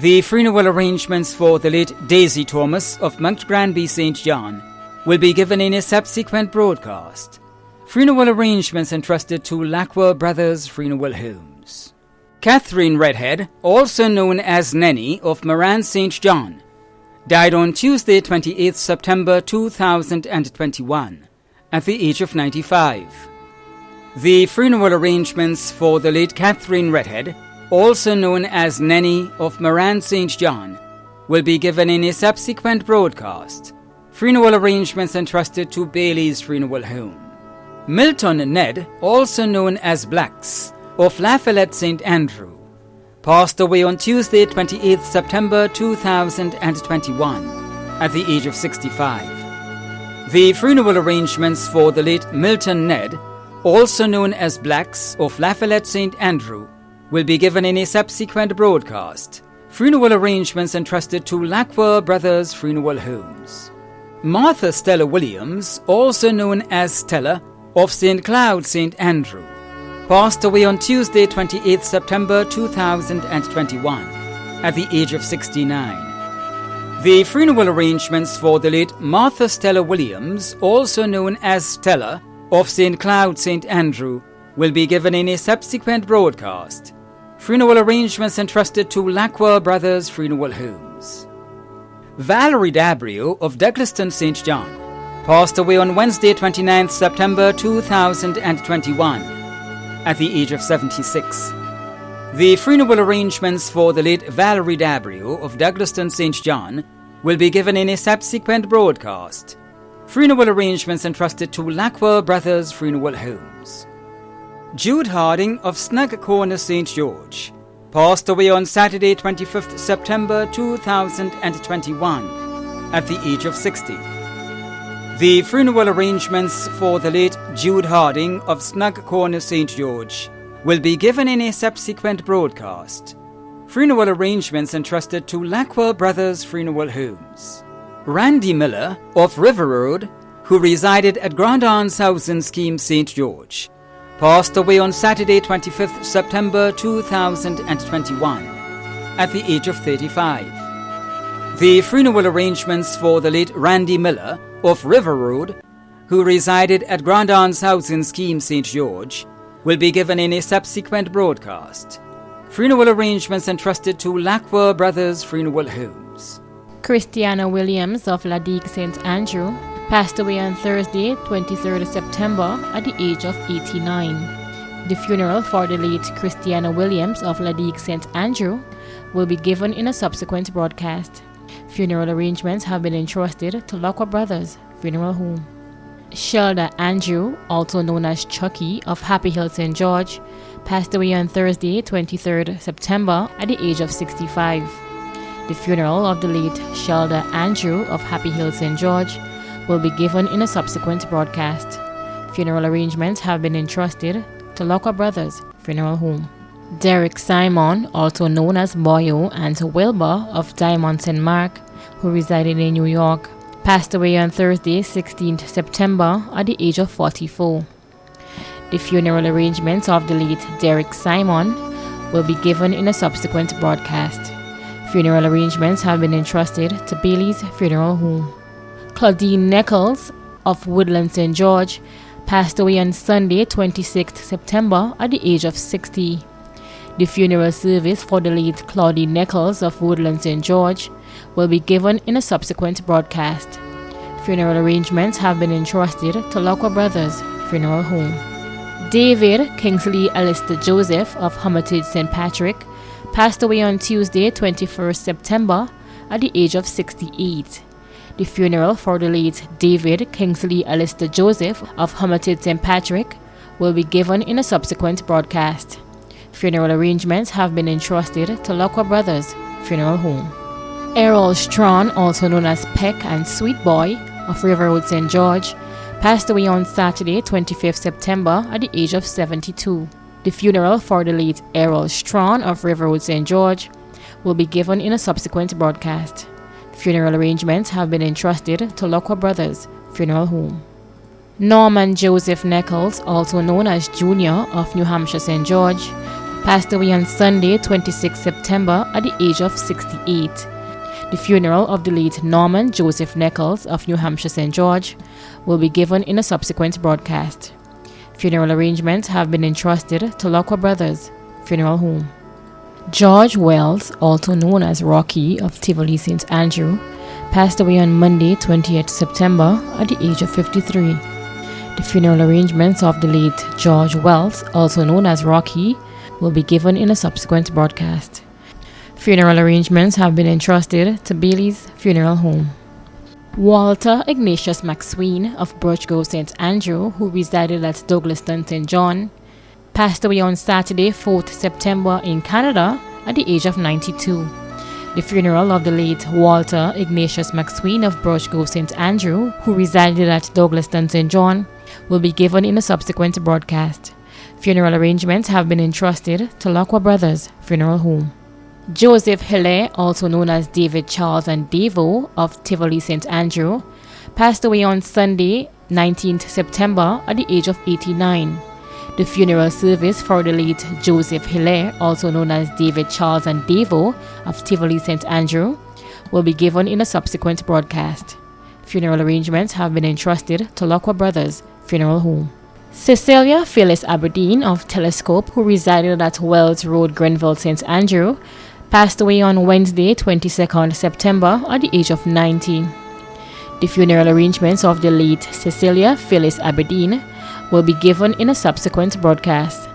The funeral arrangements for the late Daisy Thomas of Mount Granby St. John will be given in a subsequent broadcast. Funeral arrangements entrusted to Lacroix Brothers Funeral Homes. Catherine Redhead, also known as Nenny of Moran St. John, died on Tuesday, 28th September 2021, at the age of 95. The funeral arrangements for the late Catherine Redhead, also known as Nenny of Moran St. John, will be given in a subsequent broadcast. Funeral arrangements entrusted to Bailey's Funeral Home. Milton Ned, also known as Blacks, of Lafayette St. Andrew, passed away on Tuesday, 28th September 2021, at the age of 65. The funeral arrangements for the late Milton Ned, also known as Blacks of Lafayette St. Andrew, will be given in a subsequent broadcast. Funeral arrangements entrusted to Lacroix Brothers Funeral Homes. Martha Stella Williams, also known as Stella, of St. Cloud St. Andrew, passed away on Tuesday, 28th September 2021, at the age of 69. The funeral arrangements for the late Martha Stella Williams, also known as Stella, of St. Cloud St. Andrew will be given in a subsequent broadcast. Funeral arrangements entrusted to Lacqua Brothers Funeral Homes. Valerie Dabrio of Douglaston St. John passed away on Wednesday 29th September 2021 at the age of 76. The funeral arrangements for the late Valerie Dabrio of Douglaston St. John will be given in a subsequent broadcast. Funeral arrangements entrusted to Lacqua Brothers Funeral Homes. Jude Harding of Snug Corner St. George passed away on Saturday 25th September 2021 at the age of 60. The funeral arrangements for the late Jude Harding of Snug Corner St. George will be given in a subsequent broadcast. Funeral arrangements entrusted to Lacqua Brothers Funeral Homes. Randy Miller of River Road, who resided at Grand Anne's House in Scheme St. George, passed away on Saturday 25th September 2021 at the age of 35. The funeral arrangements for the late Randy Miller of River Road, who resided at Grand Anne's House in Scheme St. George, will be given in a subsequent broadcast. Funeral arrangements entrusted to Lacqua Brothers Funeral Homes. Christiana Williams of Ladique St. Andrew passed away on Thursday, 23rd September at the age of 89. The funeral for the late Christiana Williams of Ladique St. Andrew will be given in a subsequent broadcast. Funeral arrangements have been entrusted to Lacqua Brothers Funeral Home. Shelda Andrew, also known as Chucky of Happy Hill St. George, passed away on Thursday, 23rd September at the age of 65. The funeral of the late Shelda Andrew of Happy Hill St. George will be given in a subsequent broadcast. Funeral arrangements have been entrusted to Lacqua Brothers Funeral Home. Derek Simon, also known as Boyo, and Wilbur of Diamond St. Mark, who resided in New York, passed away on Thursday, 16th September at the age of 44. The funeral arrangements of the late Derek Simon will be given in a subsequent broadcast. Funeral arrangements have been entrusted to Bailey's Funeral Home. Claudine Nichols of Woodland St. George passed away on Sunday, 26th September at the age of 60. The funeral service for the late Claudine Nichols of Woodland St. George will be given in a subsequent broadcast. Funeral arrangements have been entrusted to Lacqua Brothers Funeral Home. David Kingsley Alistair Joseph of Hermitage St. Patrick passed away on Tuesday, 21st September at the age of 68. The funeral for the late David Kingsley Alistair Joseph of Hermitage St. Patrick will be given in a subsequent broadcast. Funeral arrangements have been entrusted to Lacqua Brothers Funeral Home. Errol Strawn, also known as Peck and Sweet Boy of River Road St. George, passed away on Saturday, 25th September at the age of 72. The funeral for the late Errol Strawn of River Road St. George will be given in a subsequent broadcast. Funeral arrangements have been entrusted to Lacqua Brothers Funeral Home. Norman Joseph Nichols, also known as Junior of New Hampshire St. George, passed away on Sunday, 26 September at the age of 68. The funeral of the late Norman Joseph Nichols of New Hampshire St. George will be given in a subsequent broadcast. Funeral arrangements have been entrusted to Lacqua Brothers Funeral Home. George Wells, also known as Rocky of Tivoli St. Andrew, passed away on Monday, 28th September at the age of 53. The funeral arrangements of the late George Wells, also known as Rocky, will be given in a subsequent broadcast. Funeral arrangements have been entrusted to Bailey's Funeral Home. Walter Ignatius McSween of Birch Grove St. Andrew, who resided at Douglaston St. John, passed away on Saturday, 4th September in Canada at the age of 92. The funeral of the late Walter Ignatius McSween of Birch Grove St. Andrew, who resided at Douglaston St. John, will be given in a subsequent broadcast. Funeral arrangements have been entrusted to Lacqua Brothers Funeral Home. Joseph Hillaire, also known as David Charles and Davo of Tivoli St. Andrew, passed away on Sunday, 19th September at the age of 89. The funeral service for the late Joseph Hillaire, also known as David Charles and Davo of Tivoli St. Andrew, will be given in a subsequent broadcast. Funeral arrangements have been entrusted to Lacqua Brothers Funeral Home. Cecilia Phyllis Aberdeen of Telescope, who resided at Wells Road, Grenville, St. Andrew, passed away on Wednesday, 22nd September, at the age of 90. The funeral arrangements of the late Cecilia Phyllis Aberdeen will be given in a subsequent broadcast.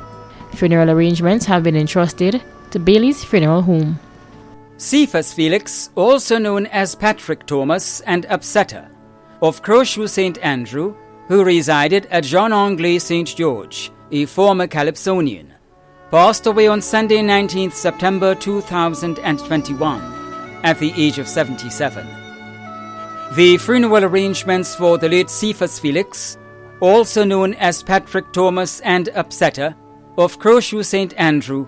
Funeral arrangements have been entrusted to Bailey's Funeral Home. Cephas Felix, also known as Patrick Thomas and Upsetter, of Crowshoe St. Andrew, who resided at John Anglais St. George, a former Calypsonian, passed away on Sunday 19th September 2021 at the age of 77. The funeral arrangements for the late Cephas Felix, also known as Patrick Thomas and Upsetter, of Crowshoe St. Andrew,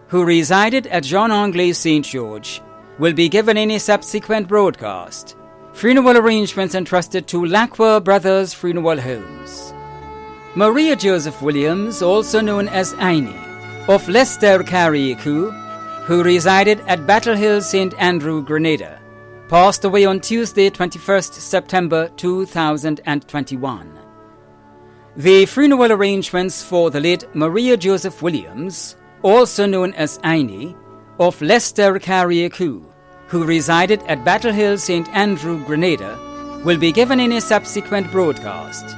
who resided at John Anglais St. George, will be given in a subsequent broadcast. Funeral arrangements entrusted to Lacquer Brothers Funeral Homes. Maria Joseph Williams, also known as Aini, of Leicester Carriacou, who resided at Battle Hill St. Andrew, Grenada, passed away on Tuesday, 21st September 2021. The funeral arrangements for the late Maria Joseph Williams, also known as Aini, of Leicester Carriacou, who resided at Battle Hill St. Andrew, Grenada, will be given in a subsequent broadcast.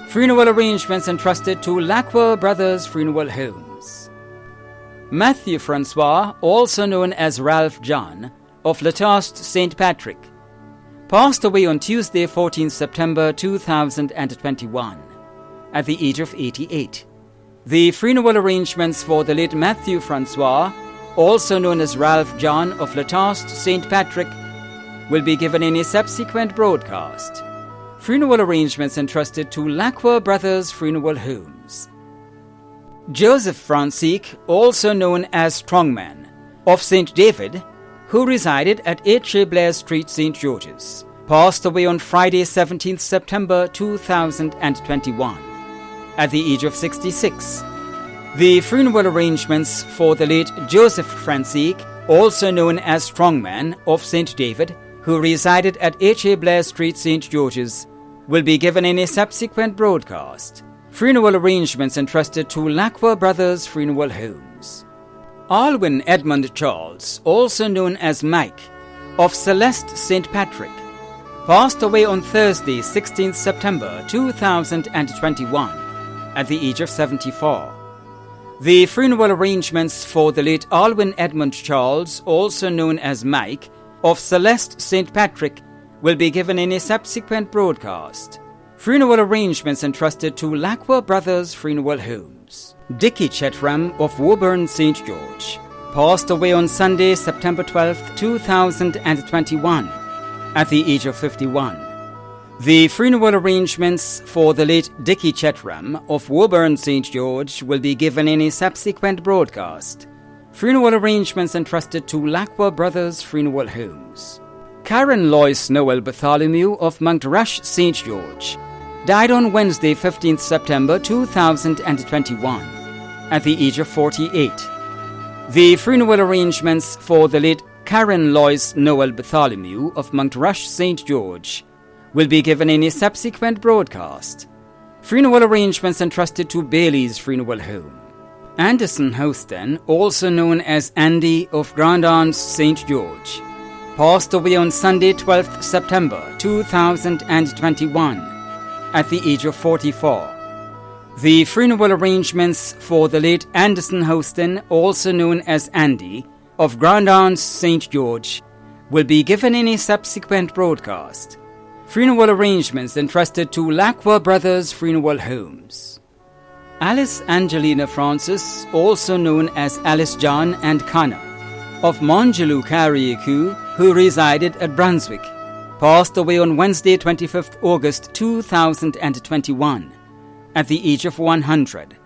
Funeral arrangements entrusted to Lacquer Brothers Funeral Homes. Matthew Francois, also known as Ralph John, of Latost St. Patrick, passed away on Tuesday, 14th September 2021, at the age of 88. The funeral arrangements for the late Matthew Francois, also known as Ralph John of Latost St. Patrick, will be given in a subsequent broadcast. Funeral arrangements entrusted to Lacquer Brothers Funeral Homes. Joseph Francique, also known as Strongman, of St. David, who resided at 8 Blair Street, St. George's, passed away on Friday, 17th September 2021, at the age of 66. The funeral arrangements for the late Joseph Francique, also known as Strongman, of St. David, who resided at 8 Blair Street, St. George's, will be given in a subsequent broadcast. Funeral arrangements entrusted to Lacquer Brothers Funeral Homes. Alwyn Edmund Charles, also known as Mike, of Celeste St. Patrick, passed away on Thursday, 16th September 2021, at the age of 74. The funeral arrangements for the late Alwyn Edmund Charles, also known as Mike, of Celeste St. Patrick, will be given in a subsequent broadcast. Funeral arrangements entrusted to Lacquer Brothers Funeral Homes. Dickie Chetram of Woburn St. George passed away on Sunday, September 12, 2021, at the age of 51. The funeral arrangements for the late Dickie Chetram of Woburn St. George will be given in a subsequent broadcast. Funeral arrangements entrusted to Lacquer Brothers Funeral Homes. Karen Lois Noel Bartholomew of Montrush St. George died on Wednesday, 15th September 2021, at the age of 48. The funeral arrangements for the late Karen Lois Noel Bartholomew of Montrush St. George will be given in a subsequent broadcast. Funeral arrangements entrusted to Bailey's Funeral Home. Anderson Houston, also known as Andy of Grand Anse St. George, passed away on Sunday, 12th September 2021, at the age of 44. The funeral arrangements for the late Anderson Houston, also known as Andy, of Grand Anse St. George, will be given in a subsequent broadcast. Funeral arrangements entrusted to Lacquer Brothers Funeral Homes. Alice Angelina Francis, also known as Alice John and Connor, of Mongelou Carriacou, who resided at Brunswick, passed away on Wednesday, 25th August 2021, at the age of 100.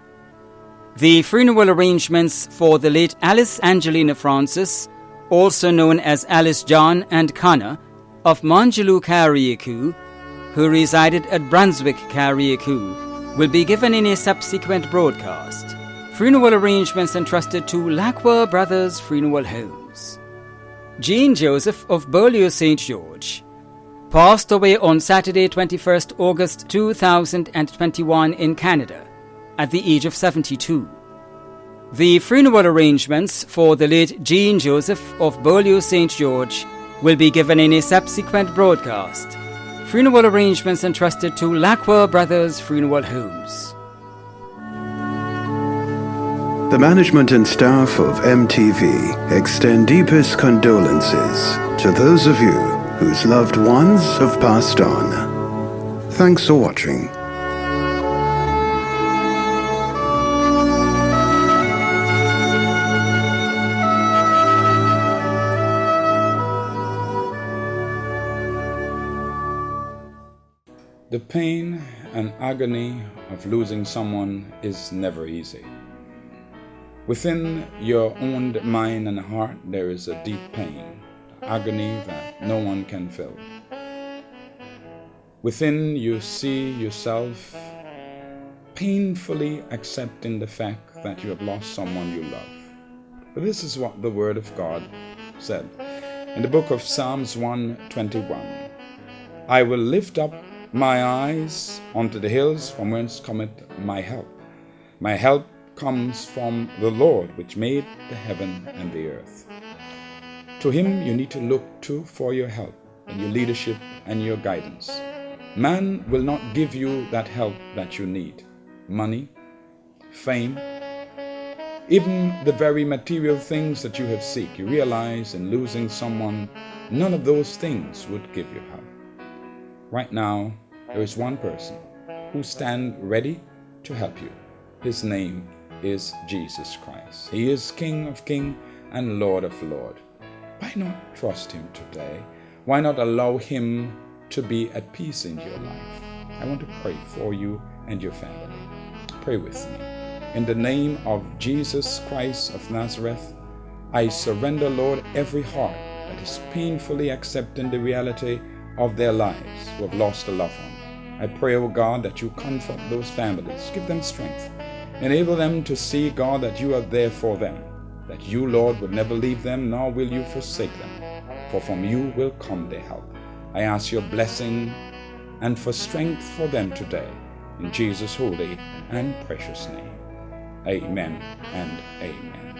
The funeral arrangements for the late Alice Angelina Francis, also known as Alice John and Connor, of Mongelou Carriacou, who resided at Brunswick Carriacou, will be given in a subsequent broadcast. Funeral arrangements entrusted to Lacquer Brothers Funeral Homes. Jean Joseph of Beaulieu St. George passed away on Saturday, 21st August 2021 in Canada, at the age of 72. The funeral arrangements for the late Jean Joseph of Beaulieu St. George will be given in a subsequent broadcast. Funeral arrangements entrusted to Lacroix Brothers Funeral Homes. The management and staff of MTV extend deepest condolences to those of you whose loved ones have passed on. Thanks for watching. The pain and agony of losing someone is never easy. Within your own mind and heart, there is a deep pain, agony that no one can fill. Within you see yourself painfully accepting the fact that you have lost someone you love. But this is what the Word of God said in the book of Psalms 121. I will lift up my eyes unto the hills, from whence cometh my help. My help comes from the Lord, which made the heaven and the earth. To Him you need to look to for your help and your leadership and your guidance. Man will not give you that help that you need. Money, fame, even the very material things that you have seek. You realize in losing someone, none of those things would give you help. Right now, there is one person who stands ready to help you. His name is Jesus Christ. He is King of Kings and Lord of Lords. Why not trust Him today? Why not allow Him to be at peace in your life? I want to pray for you and your family. Pray with me. In the name of Jesus Christ of Nazareth, I surrender, Lord, every heart that is painfully accepting the reality of their lives who have lost a loved one. I pray, O God, that you comfort those families. Give them strength. Enable them to see, God, that you are there for them, that you, Lord, will never leave them, nor will you forsake them, for from you will come their help. I ask your blessing and for strength for them today, in Jesus' holy and precious name. Amen and amen.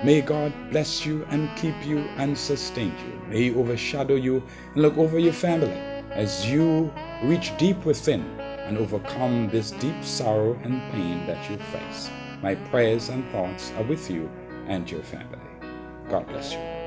May God bless you and keep you and sustain you. May He overshadow you and look over your family as you reach deep within and overcome this deep sorrow and pain that you face. My prayers and thoughts are with you and your family. God bless you.